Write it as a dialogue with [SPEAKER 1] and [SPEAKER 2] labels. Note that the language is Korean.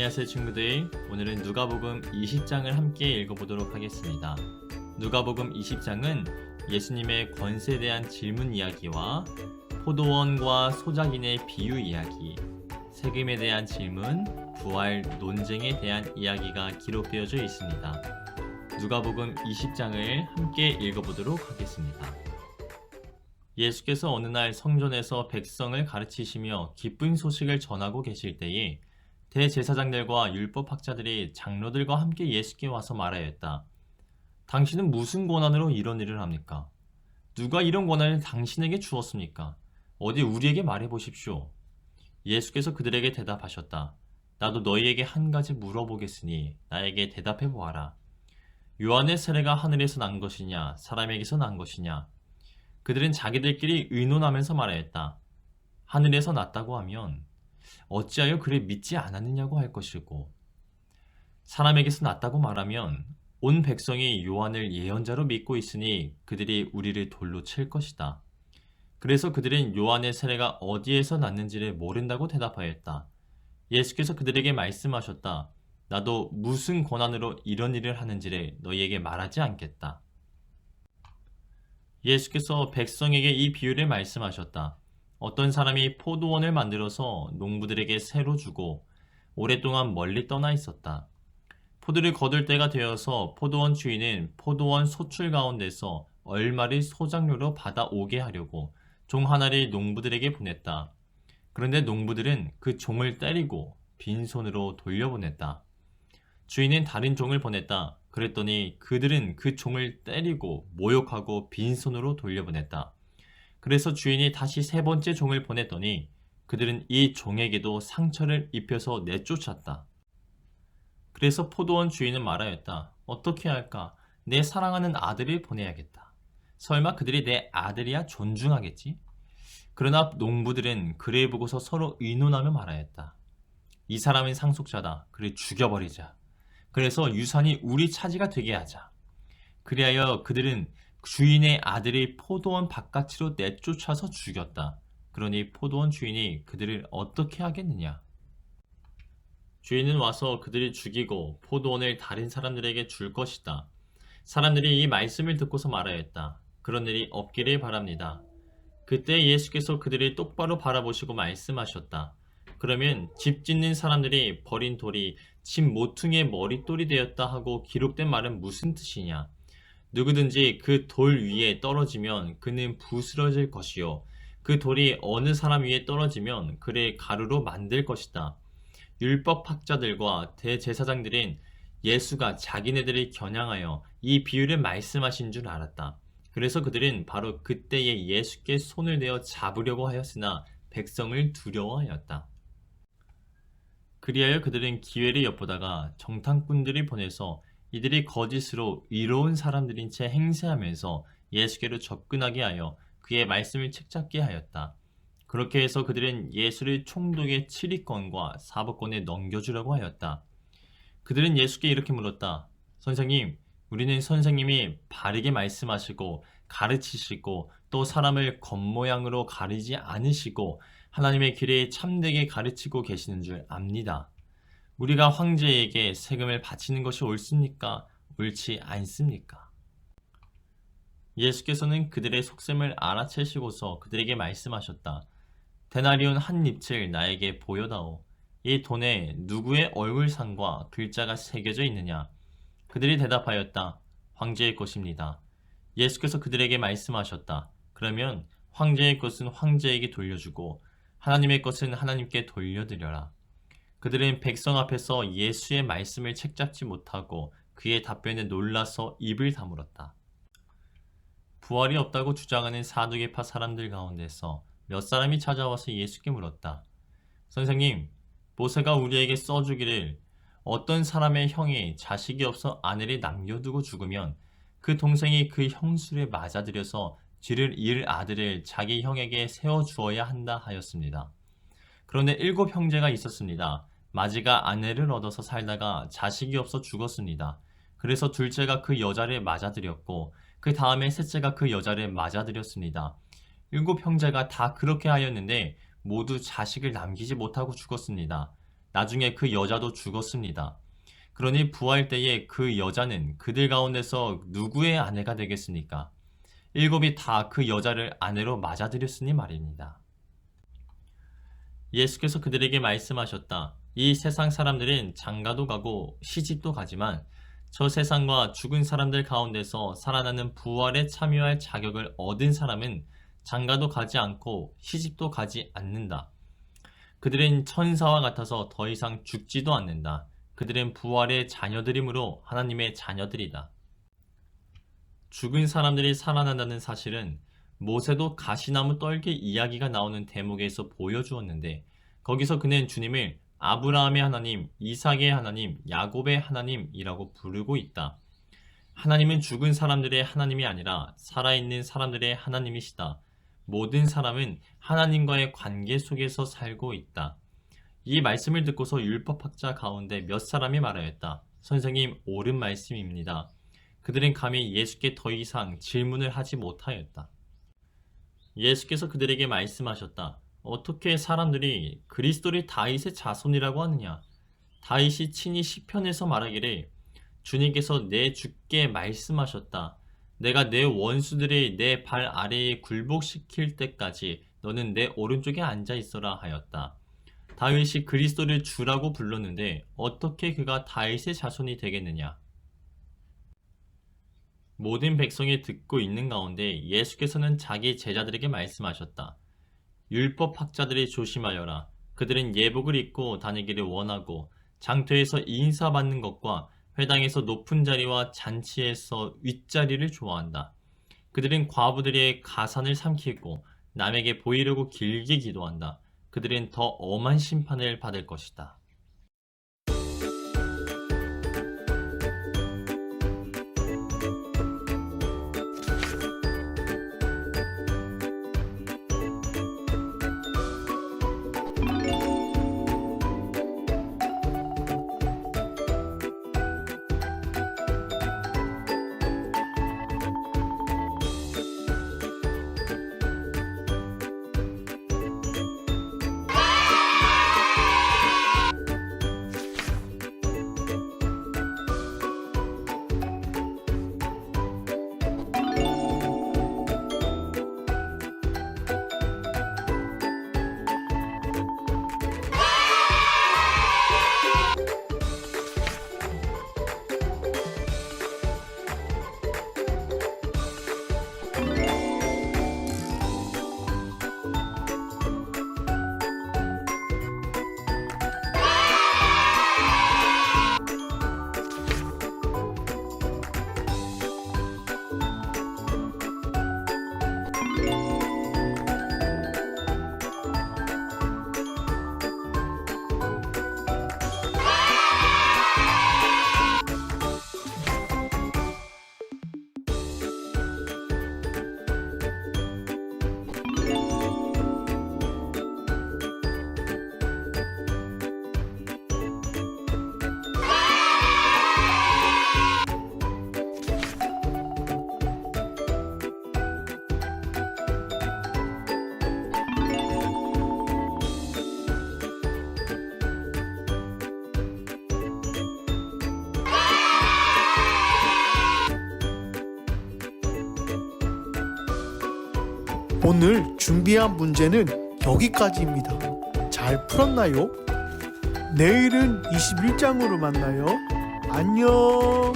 [SPEAKER 1] 안녕하세요 친구들. 오늘은 누가복음 20장을 함께 읽어보도록 하겠습니다. 누가복음 20장은 예수님의 권세에 대한 질문 이야기와 포도원과 소작인의 비유 이야기, 세금에 대한 질문, 부활 논쟁에 대한 이야기가 기록되어져 있습니다. 누가복음 20장을 함께 읽어보도록 하겠습니다. 예수께서 어느 날 성전에서 백성을 가르치시며 기쁜 소식을 전하고 계실 때에 대제사장들과 율법학자들이 장로들과 함께 예수께 와서 말하였다. 당신은 무슨 권한으로 이런 일을 합니까? 누가 이런 권한을 당신에게 주었습니까? 어디 우리에게 말해 보십시오. 예수께서 그들에게 대답하셨다. 나도 너희에게 한 가지 물어보겠으니 나에게 대답해 보아라. 요한의 세례가 하늘에서 난 것이냐 사람에게서 난 것이냐? 그들은 자기들끼리 의논하면서 말하였다. 하늘에서 났다고 하면 어찌하여 그를 믿지 않았느냐고 할 것이고, 사람에게서 났다고 말하면 온 백성이 요한을 예언자로 믿고 있으니 그들이 우리를 돌로 칠 것이다. 그래서 그들은 요한의 세례가 어디에서 났는지를 모른다고 대답하였다. 예수께서 그들에게 말씀하셨다. 나도 무슨 권한으로 이런 일을 하는지를 너희에게 말하지 않겠다. 예수께서 백성에게 이 비유를 말씀하셨다. 어떤 사람이 포도원을 만들어서 농부들에게 새로 주고 오랫동안 멀리 떠나 있었다. 포도를 거둘 때가 되어서 포도원 주인은 포도원 소출 가운데서 얼마를 소작료로 받아오게 하려고 종 하나를 농부들에게 보냈다. 그런데 농부들은 그 종을 때리고 빈손으로 돌려보냈다. 주인은 다른 종을 보냈다. 그랬더니 그들은 그 종을 때리고 모욕하고 빈손으로 돌려보냈다. 그래서 주인이 다시 세 번째 종을 보냈더니 그들은 이 종에게도 상처를 입혀서 내쫓았다. 그래서 포도원 주인은 말하였다. 어떻게 할까? 내 사랑하는 아들을 보내야겠다. 설마 그들이 내 아들이야 존중하겠지? 그러나 농부들은 그를 보고서 서로 의논하며 말하였다. 이 사람은 상속자다. 그를 죽여버리자. 그래서 유산이 우리 차지가 되게 하자. 그리하여 그들은 주인의 아들이 포도원 바깥으로 내쫓아서 죽였다. 그러니 포도원 주인이 그들을 어떻게 하겠느냐? 주인은 와서 그들을 죽이고 포도원을 다른 사람들에게 줄 것이다. 사람들이 이 말씀을 듣고서 말하였다. 그런 일이 없기를 바랍니다. 그때 예수께서 그들을 똑바로 바라보시고 말씀하셨다. 그러면 집 짓는 사람들이 버린 돌이 집 모퉁이의 머릿돌이 되었다 하고 기록된 말은 무슨 뜻이냐? 누구든지 그 돌 위에 떨어지면 그는 부스러질 것이요. 그 돌이 어느 사람 위에 떨어지면 그를 가루로 만들 것이다. 율법학자들과 대제사장들은 예수가 자기네들을 겨냥하여 이 비유를 말씀하신 줄 알았다. 그래서 그들은 바로 그때에 예수께 손을 대어 잡으려고 하였으나 백성을 두려워하였다. 그리하여 그들은 기회를 엿보다가 정탐꾼들을 보내서 이들이 거짓으로 의로운 사람들인 채 행세하면서 예수께로 접근하게 하여 그의 말씀을 책잡게 하였다. 그렇게 해서 그들은 예수를 총독의 7위권과 사법권에 넘겨주려고 하였다. 그들은 예수께 이렇게 물었다. 선생님, 우리는 선생님이 바르게 말씀하시고 가르치시고 또 사람을 겉모양으로 가리지 않으시고 하나님의 길에 참되게 가르치고 계시는 줄 압니다. 우리가 황제에게 세금을 바치는 것이 옳습니까? 옳지 않습니까? 예수께서는 그들의 속셈을 알아채시고서 그들에게 말씀하셨다. 데나리온 한 잎을 나에게 보여다오. 이 돈에 누구의 얼굴상과 글자가 새겨져 있느냐? 그들이 대답하였다. 황제의 것입니다. 예수께서 그들에게 말씀하셨다. 그러면 황제의 것은 황제에게 돌려주고 하나님의 것은 하나님께 돌려드려라. 그들은 백성 앞에서 예수의 말씀을 책잡지 못하고 그의 답변에 놀라서 입을 다물었다. 부활이 없다고 주장하는 사두개파 사람들 가운데서 몇 사람이 찾아와서 예수께 물었다. 선생님, 모세가 우리에게 써주기를 어떤 사람의 형이 자식이 없어 아내를 남겨두고 죽으면 그 동생이 그 형수를 맞아들여서 뒤를 이을 아들을 자기 형에게 세워주어야 한다 하였습니다. 그런데 7 형제가 있었습니다. 마지가 아내를 얻어서 살다가 자식이 없어 죽었습니다. 그래서 둘째가 그 여자를 맞아들였고 그 다음에 셋째가 그 여자를 맞아들였습니다. 7 형제가 다 그렇게 하였는데 모두 자식을 남기지 못하고 죽었습니다. 나중에 그 여자도 죽었습니다. 그러니 부활 때에 그 여자는 그들 가운데서 누구의 아내가 되겠습니까? 일곱이 다 그 여자를 아내로 맞아들였으니 말입니다. 예수께서 그들에게 말씀하셨다. 이 세상 사람들은 장가도 가고 시집도 가지만 저 세상과 죽은 사람들 가운데서 살아나는 부활에 참여할 자격을 얻은 사람은 장가도 가지 않고 시집도 가지 않는다. 그들은 천사와 같아서 더 이상 죽지도 않는다. 그들은 부활의 자녀들이므로 하나님의 자녀들이다. 죽은 사람들이 살아난다는 사실은 모세도 가시나무 떨기 이야기가 나오는 대목에서 보여주었는데 거기서 그는 주님을 아브라함의 하나님, 이삭의 하나님, 야곱의 하나님이라고 부르고 있다. 하나님은 죽은 사람들의 하나님이 아니라 살아있는 사람들의 하나님이시다. 모든 사람은 하나님과의 관계 속에서 살고 있다. 이 말씀을 듣고서 율법학자 가운데 몇 사람이 말하였다. 선생님, 옳은 말씀입니다. 그들은 감히 예수께 더 이상 질문을 하지 못하였다. 예수께서 그들에게 말씀하셨다. 어떻게 사람들이 그리스도를 다윗의 자손이라고 하느냐? 다윗이 친히 시편에서 말하기를 주님께서 내 주께 말씀하셨다. 내가 내 원수들을 내 발 아래에 굴복시킬 때까지 너는 내 오른쪽에 앉아 있어라 하였다. 다윗이 그리스도를 주라고 불렀는데 어떻게 그가 다윗의 자손이 되겠느냐? 모든 백성이 듣고 있는 가운데 예수께서는 자기 제자들에게 말씀하셨다. 율법학자들이 조심하여라. 그들은 예복을 입고 다니기를 원하고 장터에서 인사받는 것과 회당에서 높은 자리와 잔치에서 윗자리를 좋아한다. 그들은 과부들의 가산을 삼키고 남에게 보이려고 길게 기도한다. 그들은 더 엄한 심판을 받을 것이다.
[SPEAKER 2] 오늘 준비한 문제는 여기까지입니다. 잘 풀었나요? 내일은 21장으로 만나요. 안녕.